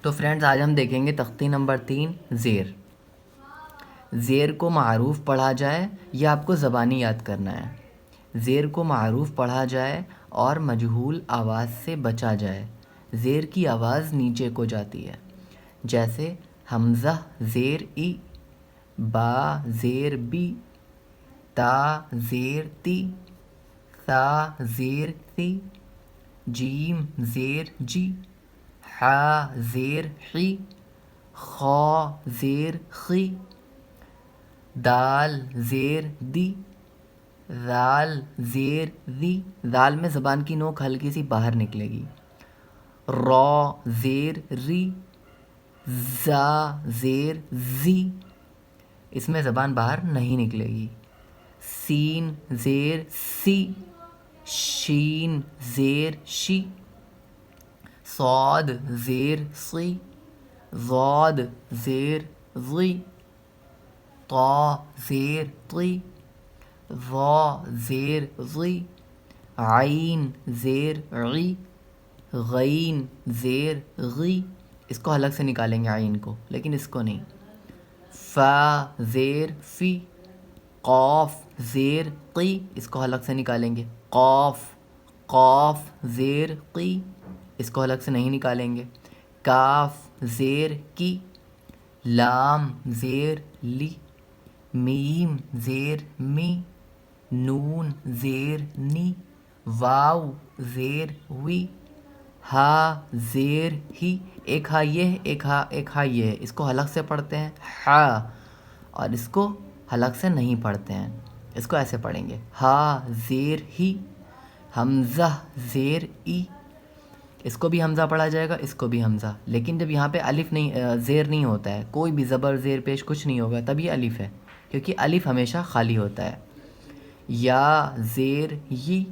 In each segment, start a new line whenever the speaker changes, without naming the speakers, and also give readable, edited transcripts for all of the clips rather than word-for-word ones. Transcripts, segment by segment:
تو فرینڈز آج ہم دیکھیں گے تختی نمبر 3 زیر. زیر کو معروف پڑھا جائے یا آپ کو زبانی یاد کرنا ہے. زیر کو معروف پڑھا جائے اور مجہول آواز سے بچا جائے. زیر کی آواز نیچے کو جاتی ہے، جیسے حمزہ زیر ای، با زیر بی، تا زیر تی، ثا زیر ثی، جیم زیر جی، حا زیر حی، خا زیر خی، دال زیر دی، ذال زیر ذی. ذال میں زبان کی نوک ہلکی سی باہر نکلے گی. را زیر ری، زا زیر زی، اس میں زبان باہر نہیں نکلے گی. سین زیر سی، شین زیر شی، صاد زیر صی، ضاد زیر ضی، طا زیر طی، ظا زیر ظی، عین زیر عی، غین زیر غی. اس کو حلق سے نکالیں گے عین کو، لیکن اس کو نہیں. فا زیر فی، قاف زیر قی، اس کو حلق سے نکالیں گے. قاف، قاف زیر قی، اس کو حلق سے نہیں نکالیں گے. کاف زیر کی، لام زیر لی، میم زیر می، نون زیر نی، واو زیر وی، ہا زیر ہی. ایک ہا یہ ہے، ایک ہا یہ ہے. اس کو حلق سے پڑھتے ہیں ہا، اور اس کو حلق سے نہیں پڑھتے ہیں. اس کو ایسے پڑھیں گے ہا زیر ہی، حمزہ زیر ای. اس کو بھی حمزہ پڑھا جائے گا، اس کو بھی حمزہ، لیکن جب یہاں پہ الف نہیں، زیر نہیں ہوتا ہے، کوئی بھی زبر زیر پیش کچھ نہیں ہوگا، تب یہ الف ہے، کیونکہ الف ہمیشہ خالی ہوتا ہے. یا زیر یی،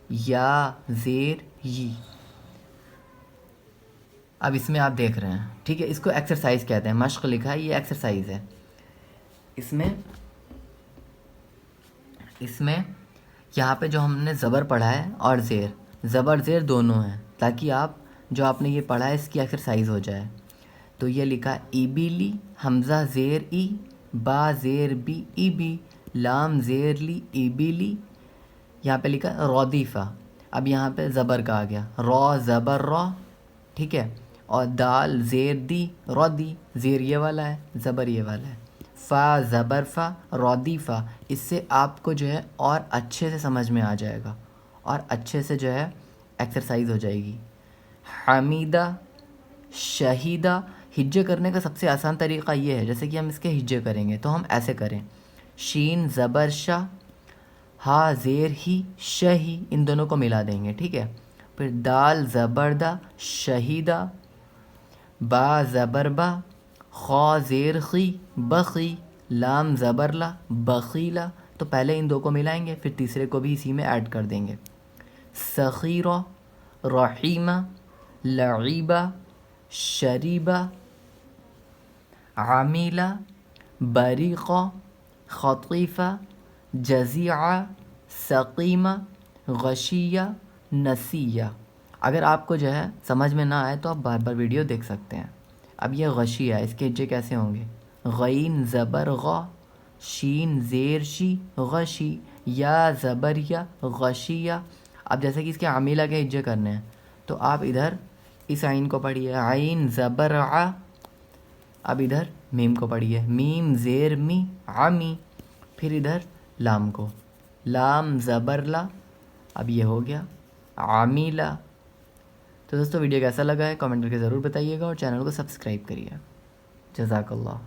یا زیر یی. اب اس میں آپ دیکھ رہے ہیں، ٹھیک ہے. اس کو ایکسرسائز کہتے ہیں، مشق لکھا ہے، یہ ایکسرسائز ہے. اس میں یہاں پہ جو ہم نے زبر پڑھا ہے اور زبر زیر دونوں ہیں، تاکہ جو آپ نے یہ پڑھا ہے اس کی ایکسرسائز ہو جائے. تو یہ لکھا ای بی لی، حمزہ زیر ای، با زیر بی ای بی، لام زیر لی ای بی لی. یہاں پہ لکھا رودیفہ. اب یہاں پہ زبر کا آ گیا، را زبر را، ٹھیک ہے. اور دال زیر دی، رودی، زیر یہ والا ہے، زبر یہ والا ہے. فا زبر فا، رودیفہ. اس سے آپ کو جو ہے اور اچھے سے سمجھ میں آ جائے گا، اور اچھے سے جو ہے ایکسرسائز ہو جائے گی. حمیدہ، شہیدہ. ہجے کرنے کا سب سے آسان طریقہ یہ ہے، جیسے کہ ہم اس کے ہجے کریں گے تو ہم ایسے کریں. شین زبر شا، ہا زیر ہی، شہی، ان دونوں کو ملا دیں گے، ٹھیک ہے. پھر دال زبر دا، شہیدہ. با زبر با، خا زیر خی، بخی. لام زبر لا، بخیلا. تو پہلے ان دو کو ملائیں گے، پھر تیسرے کو بھی اسی میں ایڈ کر دیں گے. سخیرہ، رحیمہ، لعیبہ، شریبہ، عمیلہ، بریقہ، خطیفہ، جزیعہ، سقیمہ، غشیہ، نسیہ. اگر آپ کو جو ہے سمجھ میں نہ آئے تو آپ بار بار ویڈیو دیکھ سکتے ہیں. اب یہ غشیہ ہے، اس کے ہجے کیسے ہوں گے؟ غین زبر غا، شین زیر شی، غشی. یا زبر یا، غشیہ. اب جیسے کہ اس کے عمیلہ کے ہجے کرنے ہیں، تو آپ ادھر اس عین کو پڑھیے، عین زبر ع. اب ادھر میم کو پڑھیے، میم زیر می، عمی. پھر ادھر لام کو، لام زبر لا. اب یہ ہو گیا عمیلہ. تو دوستو ویڈیو کیسا لگا ہے کامنٹ کر کے ضرور بتائیے گا، اور چینل کو سبسکرائب کریے. جزاک اللہ.